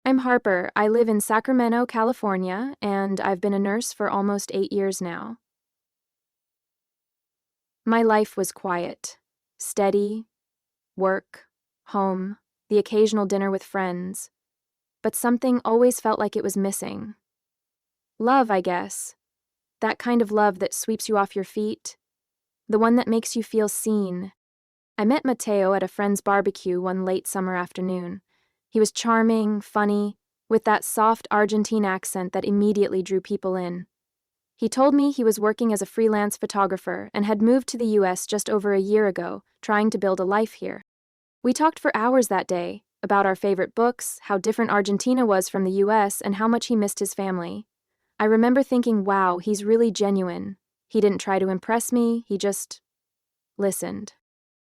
I'm Harper. I live in Sacramento, California, and I've been a nurse for almost 8 years now. My life was quiet, steady, work, home, the occasional dinner with friends, but something always felt like it was missing. Love, I guess. That kind of love that sweeps you off your feet, the one that makes you feel seen. I met Mateo at a friend's barbecue one late summer afternoon. He was charming, funny, with that soft Argentine accent that immediately drew people in. He told me he was working as a freelance photographer and had moved to the US just over a year ago, trying to build a life here. We talked for hours that day, about our favorite books, how different Argentina was from the US, and how much he missed his family. I remember thinking, wow, he's really genuine. He didn't try to impress me, he just listened.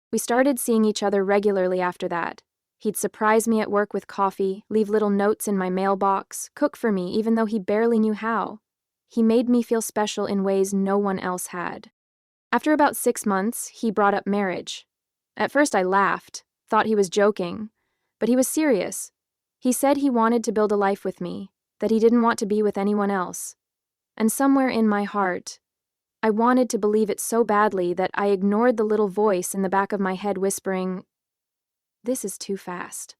We started seeing each other regularly after that. He'd surprise me at work with coffee, leave little notes in my mailbox, cook for me even though he barely knew how. He made me feel special in ways no one else had. After about 6 months, he brought up marriage. At first I laughed, thought he was joking, but he was serious. He said he wanted to build a life with me, that he didn't want to be with anyone else. And somewhere in my heart, I wanted to believe it so badly that I ignored the little voice in the back of my head whispering, "This is too fast."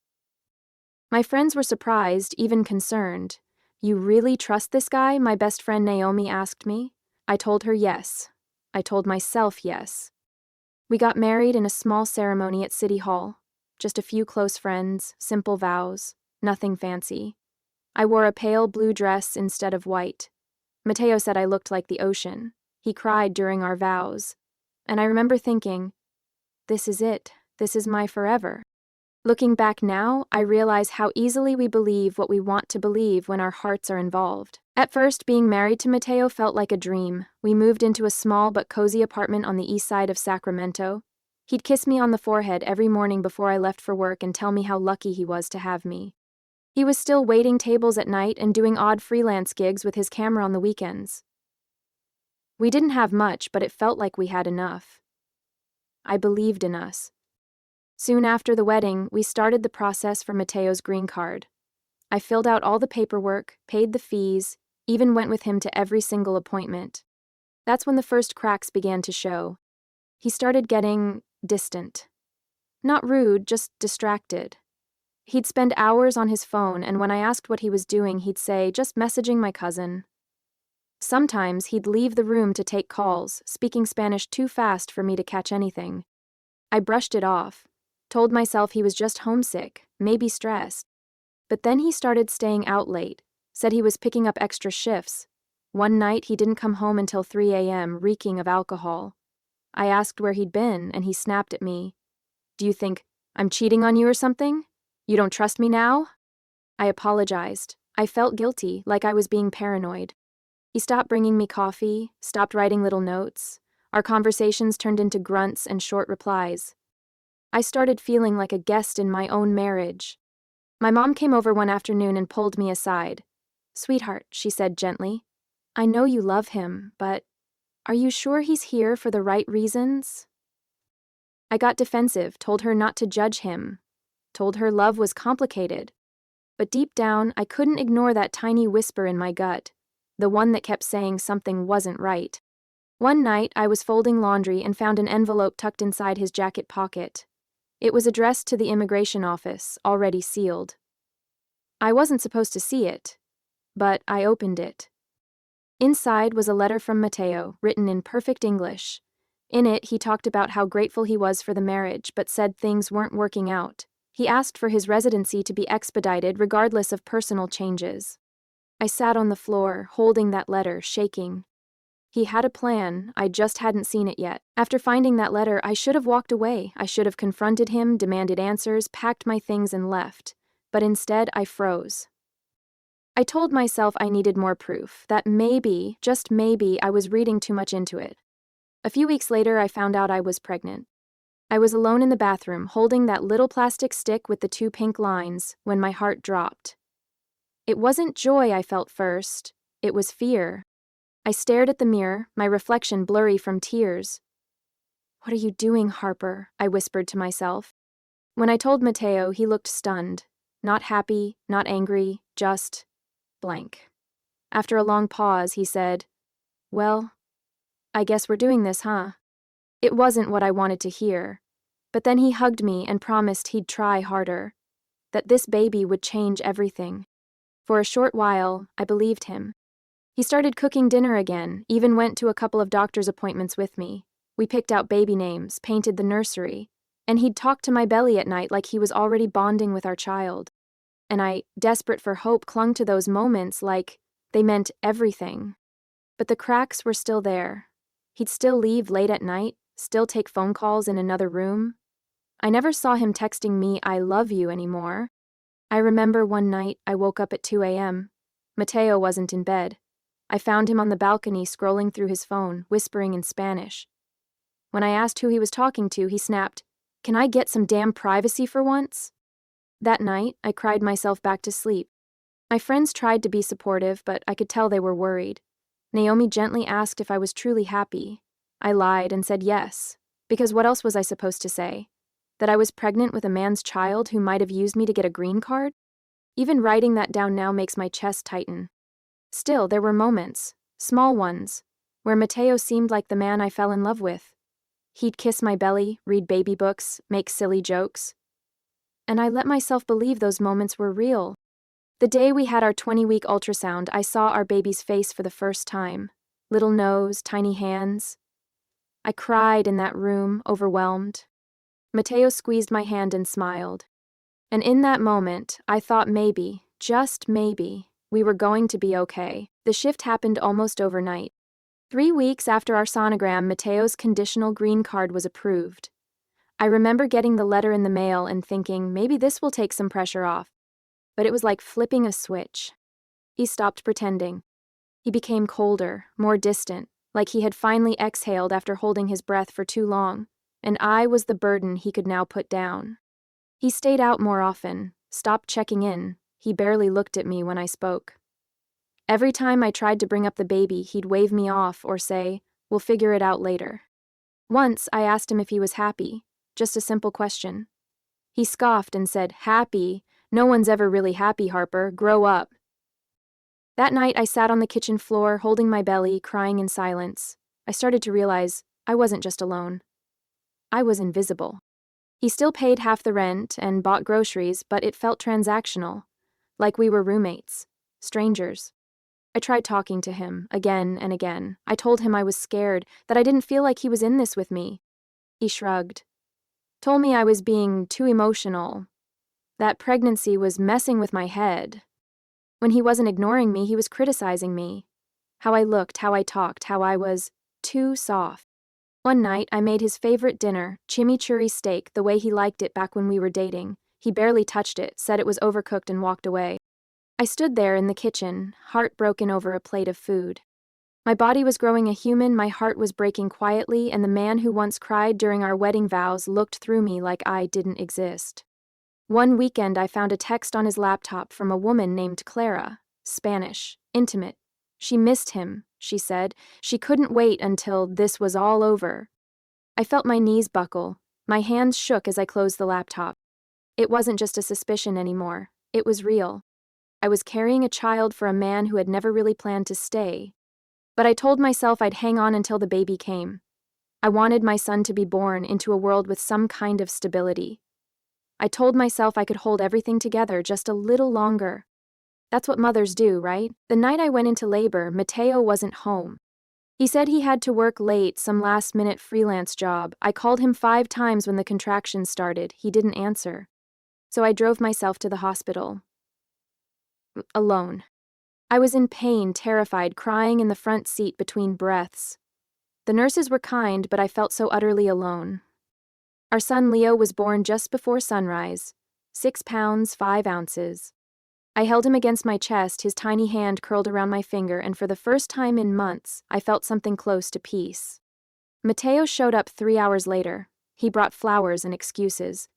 My friends were surprised, even concerned. "You really trust this guy?" my best friend Naomi asked me. I told her yes. I told myself yes. We got married in a small ceremony at City Hall. Just a few close friends, simple vows, nothing fancy. I wore a pale blue dress instead of white. Mateo said I looked like the ocean. He cried during our vows. And I remember thinking, this is it. This is my forever. Looking back now, I realize how easily we believe what we want to believe when our hearts are involved. At first, being married to Mateo felt like a dream. We moved into a small but cozy apartment on the east side of Sacramento. He'd kiss me on the forehead every morning before I left for work and tell me how lucky he was to have me. He was still waiting tables at night and doing odd freelance gigs with his camera on the weekends. We didn't have much, but it felt like we had enough. I believed in us. Soon after the wedding, we started the process for Mateo's green card. I filled out all the paperwork, paid the fees, even went with him to every single appointment. That's when the first cracks began to show. He started getting distant. Not rude, just distracted. He'd spend hours on his phone, and when I asked what he was doing, he'd say, "Just messaging my cousin." Sometimes he'd leave the room to take calls, speaking Spanish too fast for me to catch anything. I brushed it off, told myself he was just homesick, maybe stressed. But then he started staying out late, said he was picking up extra shifts. One night he didn't come home until 3 a.m., reeking of alcohol. I asked where he'd been, and he snapped at me. "Do you think I'm cheating on you or something? You don't trust me now?" I apologized. I felt guilty, like I was being paranoid. He stopped bringing me coffee, stopped writing little notes. Our conversations turned into grunts and short replies. I started feeling like a guest in my own marriage. My mom came over one afternoon and pulled me aside. "Sweetheart," she said gently, "I know you love him, but are you sure he's here for the right reasons?" I got defensive, told her not to judge him, told her love was complicated. But deep down, I couldn't ignore that tiny whisper in my gut, the one that kept saying something wasn't right. One night, I was folding laundry and found an envelope tucked inside his jacket pocket. It was addressed to the immigration office, already sealed. I wasn't supposed to see it, but I opened it. Inside was a letter from Mateo, written in perfect English. In it, he talked about how grateful he was for the marriage, but said things weren't working out. He asked for his residency to be expedited regardless of personal changes. I sat on the floor, holding that letter, shaking. He had a plan, I just hadn't seen it yet. After finding that letter, I should have walked away. I should have confronted him, demanded answers, packed my things and left. But instead, I froze. I told myself I needed more proof, that maybe, just maybe, I was reading too much into it. A few weeks later, I found out I was pregnant. I was alone in the bathroom, holding that little plastic stick with the 2 pink lines, when my heart dropped. It wasn't joy I felt first, it was fear. I stared at the mirror, my reflection blurry from tears. "What are you doing, Harper?" I whispered to myself. When I told Mateo, he looked stunned. Not happy, not angry, just blank. After a long pause, he said, "Well, I guess we're doing this, huh?" It wasn't what I wanted to hear. But then he hugged me and promised he'd try harder, that this baby would change everything. For a short while, I believed him. He started cooking dinner again, even went to a couple of doctor's appointments with me. We picked out baby names, painted the nursery, and he'd talk to my belly at night like he was already bonding with our child. And I, desperate for hope, clung to those moments like they meant everything. But the cracks were still there. He'd still leave late at night, still take phone calls in another room. I never saw him texting me, "I love you," anymore. I remember one night I woke up at 2 a.m. Mateo wasn't in bed. I found him on the balcony scrolling through his phone, whispering in Spanish. When I asked who he was talking to, he snapped, "Can I get some damn privacy for once?" That night, I cried myself back to sleep. My friends tried to be supportive, but I could tell they were worried. Naomi gently asked if I was truly happy. I lied and said yes, because what else was I supposed to say? That I was pregnant with a man's child who might have used me to get a green card? Even writing that down now makes my chest tighten. Still, there were moments, small ones, where Mateo seemed like the man I fell in love with. He'd kiss my belly, read baby books, make silly jokes. And I let myself believe those moments were real. The day we had our 20-week ultrasound, I saw our baby's face for the first time. Little nose, tiny hands. I cried in that room, overwhelmed. Mateo squeezed my hand and smiled. And in that moment, I thought maybe, just maybe, we were going to be okay. The shift happened almost overnight. 3 weeks after our sonogram, Mateo's conditional green card was approved. I remember getting the letter in the mail and thinking, maybe this will take some pressure off. But it was like flipping a switch. He stopped pretending. He became colder, more distant, like he had finally exhaled after holding his breath for too long, and I was the burden he could now put down. He stayed out more often, stopped checking in. He barely looked at me when I spoke. Every time I tried to bring up the baby, he'd wave me off or say, "We'll figure it out later." Once, I asked him if he was happy, just a simple question. He scoffed and said, "Happy? No one's ever really happy, Harper. Grow up." That night, I sat on the kitchen floor, holding my belly, crying in silence. I started to realize I wasn't just alone. I was invisible. He still paid half the rent and bought groceries, but it felt transactional, like we were roommates, strangers. I tried talking to him, again and again. I told him I was scared, that I didn't feel like he was in this with me. He shrugged. Told me I was being too emotional, that pregnancy was messing with my head. When he wasn't ignoring me, he was criticizing me. How I looked, how I talked, how I was too soft. One night, I made his favorite dinner, chimichurri steak, the way he liked it back when we were dating. He barely touched it, said it was overcooked, and walked away. I stood there in the kitchen, heartbroken over a plate of food. My body was growing a human, my heart was breaking quietly, and the man who once cried during our wedding vows looked through me like I didn't exist. One weekend, I found a text on his laptop from a woman named Clara, Spanish, intimate. She missed him, she said. She couldn't wait until this was all over. I felt my knees buckle. My hands shook as I closed the laptop. It wasn't just a suspicion anymore. It was real. I was carrying a child for a man who had never really planned to stay. But I told myself I'd hang on until the baby came. I wanted my son to be born into a world with some kind of stability. I told myself I could hold everything together just a little longer. That's what mothers do, right? The night I went into labor, Mateo wasn't home. He said he had to work late, some last-minute freelance job. I called him 5 times when the contractions started. He didn't answer. So I drove myself to the hospital. Alone. I was in pain, terrified, crying in the front seat between breaths. The nurses were kind, but I felt so utterly alone. Our son Leo was born just before sunrise, 6 pounds, 5 ounces. I held him against my chest, his tiny hand curled around my finger, and for the first time in months, I felt something close to peace. Mateo showed up 3 hours later. He brought flowers and excuses.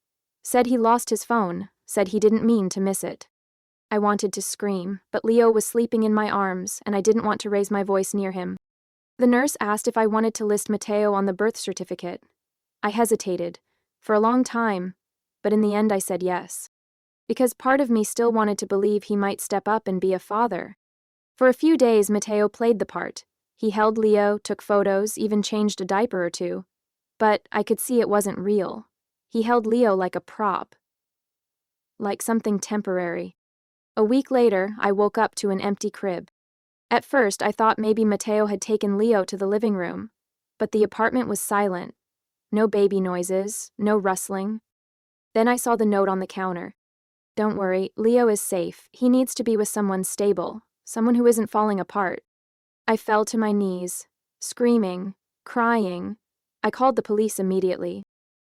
Said he lost his phone, said he didn't mean to miss it. I wanted to scream, but Leo was sleeping in my arms, and I didn't want to raise my voice near him. The nurse asked if I wanted to list Mateo on the birth certificate. I hesitated, for a long time, but in the end I said yes. because part of me still wanted to believe he might step up and be a father. For a few days, Mateo played the part. He held Leo, took photos, even changed a diaper or two. But I could see it wasn't real. He held Leo like a prop, like something temporary. A week later, I woke up to an empty crib. At first, I thought maybe Mateo had taken Leo to the living room, but the apartment was silent. No baby noises, no rustling. Then I saw the note on the counter. Don't worry, Leo is safe. He needs to be with someone stable, someone who isn't falling apart. I fell to my knees, screaming, crying. I called the police immediately.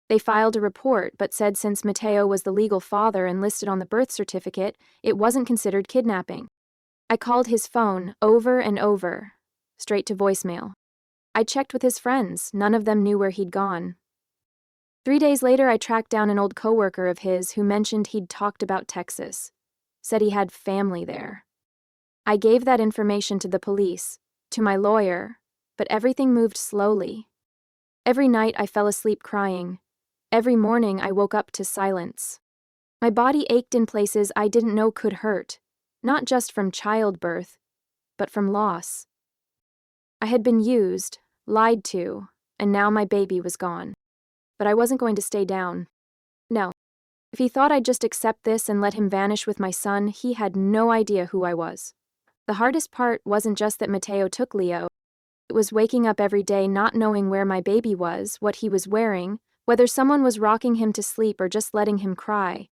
They filed a report, but said since Mateo was the legal father and listed on the birth certificate, it wasn't considered kidnapping. I called his phone over and over, straight to voicemail. I checked with his friends, none of them knew where he'd gone. 3 days later, I tracked down an old coworker of his who mentioned he'd talked about Texas, said he had family there. I gave that information to the police, to my lawyer, but everything moved slowly. Every night I fell asleep crying. Every morning I woke up to silence. My body ached in places I didn't know could hurt, not just from childbirth, but from loss. I had been used, lied to, and now my baby was gone. But I wasn't going to stay down. No. If he thought I'd just accept this and let him vanish with my son, he had no idea who I was. The hardest part wasn't just that Mateo took Leo. It was waking up every day not knowing where my baby was, what he was wearing, whether someone was rocking him to sleep or just letting him cry.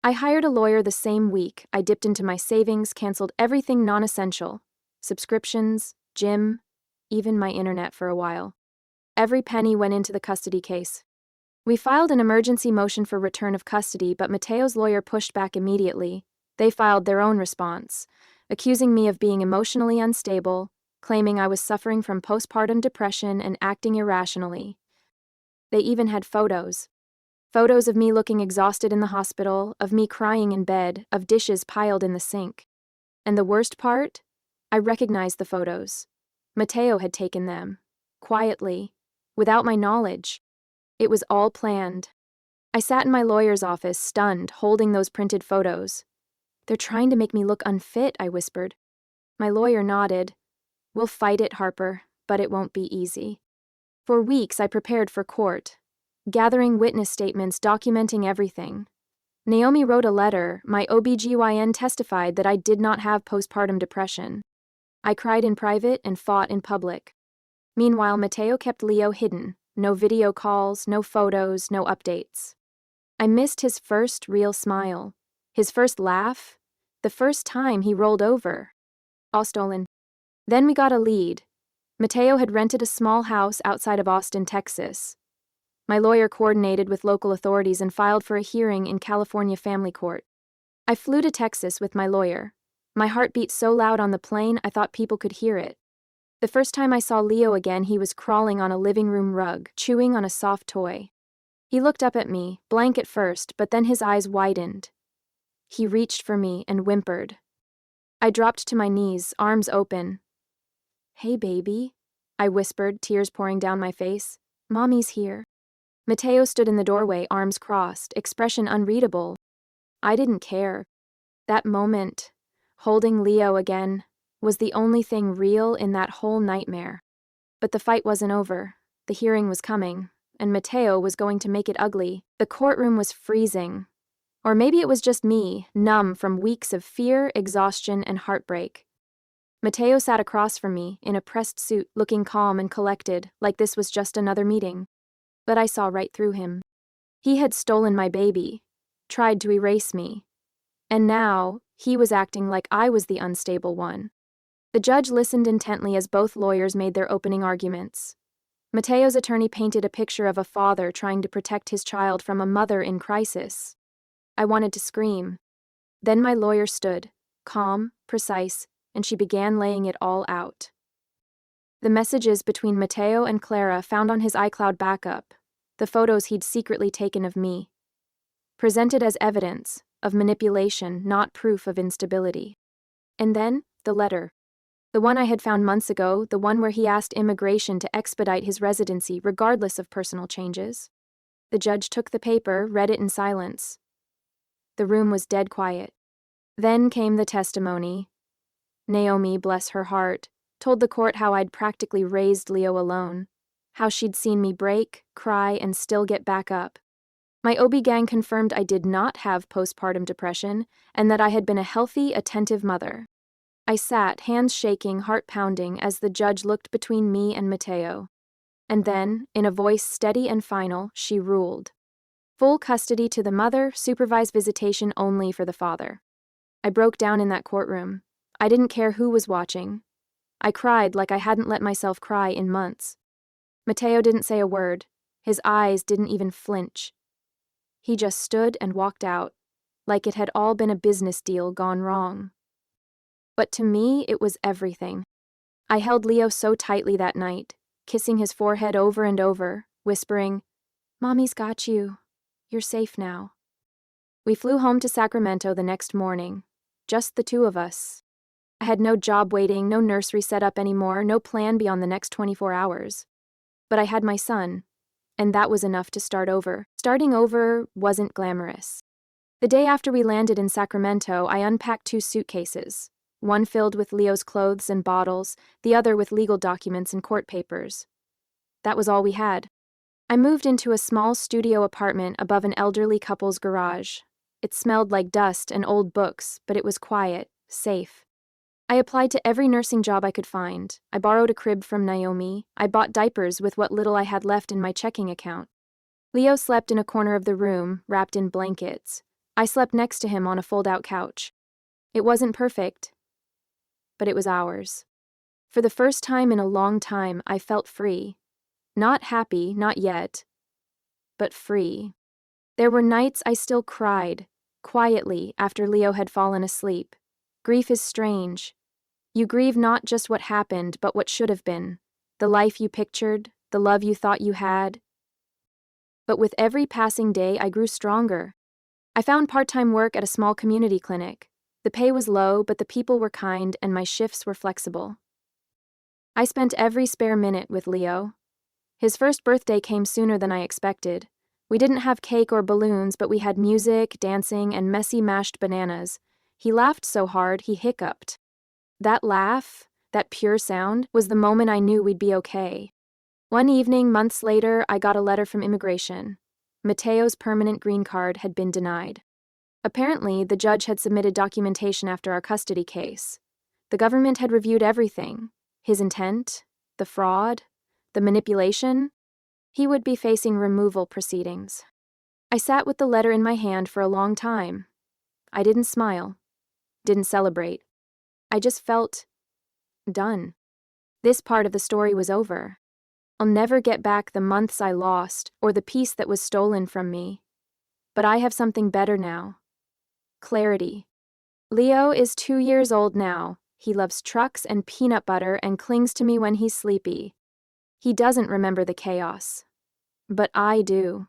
I hired a lawyer the same week. I dipped into my savings, canceled everything non-essential. Subscriptions, gym, even my internet for a while. Every penny went into the custody case. We filed an emergency motion for return of custody, but Mateo's lawyer pushed back immediately. They filed their own response, accusing me of being emotionally unstable, claiming I was suffering from postpartum depression and acting irrationally. They even had photos. Photos of me looking exhausted in the hospital, of me crying in bed, of dishes piled in the sink. And the worst part? I recognized the photos. Mateo had taken them. Quietly. Without my knowledge. It was all planned. I sat in my lawyer's office, stunned, holding those printed photos. They're trying to make me look unfit, I whispered. My lawyer nodded. We'll fight it, Harper, but it won't be easy. For weeks I prepared for court, gathering witness statements, documenting everything. Naomi wrote a letter. My OBGYN testified that I did not have postpartum depression. I cried in private and fought in public. Meanwhile, Mateo kept Leo hidden. No video calls, no photos, no updates. I missed his first real smile, his first laugh, the first time he rolled over. All stolen. Then we got a lead. Mateo had rented a small house outside of Austin, Texas. My lawyer coordinated with local authorities and filed for a hearing in California Family Court. I flew to Texas with my lawyer. My heart beat so loud on the plane I thought people could hear it. The first time I saw Leo again, he was crawling on a living room rug, chewing on a soft toy. He looked up at me, blank at first, but then his eyes widened. He reached for me and whimpered. I dropped to my knees, arms open. Hey, baby, I whispered, tears pouring down my face. Mommy's here. Mateo stood in the doorway, arms crossed, expression unreadable. I didn't care. That moment, holding Leo again, was the only thing real in that whole nightmare. But the fight wasn't over. The hearing was coming, and Mateo was going to make it ugly. The courtroom was freezing. Or maybe it was just me, numb from weeks of fear, exhaustion, and heartbreak. Mateo sat across from me, in a pressed suit, looking calm and collected, like this was just another meeting. But I saw right through him. He had stolen my baby, tried to erase me. And now, he was acting like I was the unstable one. The judge listened intently as both lawyers made their opening arguments. Mateo's attorney painted a picture of a father trying to protect his child from a mother in crisis. I wanted to scream. Then my lawyer stood, calm, precise, and she began laying it all out. The messages between Mateo and Clara found on his iCloud backup, the photos he'd secretly taken of me, presented as evidence of manipulation, not proof of instability. And then, the letter. The one I had found months ago, the one where he asked immigration to expedite his residency regardless of personal changes. The judge took the paper, read it in silence. The room was dead quiet. Then came the testimony. Naomi, bless her heart, told the court how I'd practically raised Leo alone, how she'd seen me break, cry, and still get back up. My OB-GYN confirmed I did not have postpartum depression and that I had been a healthy, attentive mother. I sat, hands shaking, heart pounding, as the judge looked between me and Mateo. And then, in a voice steady and final, she ruled. Full custody to the mother, supervised visitation only for the father. I broke down in that courtroom. I didn't care who was watching. I cried like I hadn't let myself cry in months. Mateo didn't say a word. His eyes didn't even flinch. He just stood and walked out, like it had all been a business deal gone wrong. But to me, it was everything. I held Leo so tightly that night, kissing his forehead over and over, whispering, "Mommy's got you. You're safe now." We flew home to Sacramento the next morning, just the two of us. I had no job waiting, no nursery set up anymore, no plan beyond the next 24 hours. But I had my son, and that was enough to start over. Starting over wasn't glamorous. The day after we landed in Sacramento, I unpacked 2 suitcases, one filled with Leo's clothes and bottles, the other with legal documents and court papers. That was all we had. I moved into a small studio apartment above an elderly couple's garage. It smelled like dust and old books, but it was quiet, safe. I applied to every nursing job I could find. I borrowed a crib from Naomi. I bought diapers with what little I had left in my checking account. Leo slept in a corner of the room, wrapped in blankets. I slept next to him on a fold-out couch. It wasn't perfect, but it was ours. For the first time in a long time, I felt free. Not happy, not yet, but free. There were nights I still cried, quietly, after Leo had fallen asleep. Grief is strange. You grieve not just what happened, but what should have been. The life you pictured, the love you thought you had. But with every passing day, I grew stronger. I found part-time work at a small community clinic. The pay was low, but the people were kind and my shifts were flexible. I spent every spare minute with Leo. His first birthday came sooner than I expected. We didn't have cake or balloons, but we had music, dancing, and messy mashed bananas. He laughed so hard, he hiccuped. That laugh, that pure sound, was the moment I knew we'd be okay. One evening, months later, I got a letter from immigration. Mateo's permanent green card had been denied. Apparently, the judge had submitted documentation after our custody case. The government had reviewed everything. His intent, the fraud, the manipulation. He would be facing removal proceedings. I sat with the letter in my hand for a long time. I didn't smile, didn't celebrate. I just felt done. This part of the story was over. I'll never get back the months I lost or the peace that was stolen from me. But I have something better now. Clarity. Leo is 2 years old now. He loves trucks and peanut butter and clings to me when he's sleepy. He doesn't remember the chaos. But I do.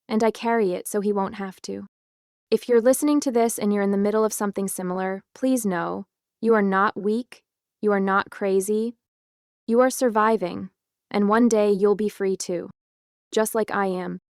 And I carry it so he won't have to. If you're listening to this and you're in the middle of something similar, please know you are not weak. You are not crazy. You are surviving. And one day you'll be free too. Just like I am.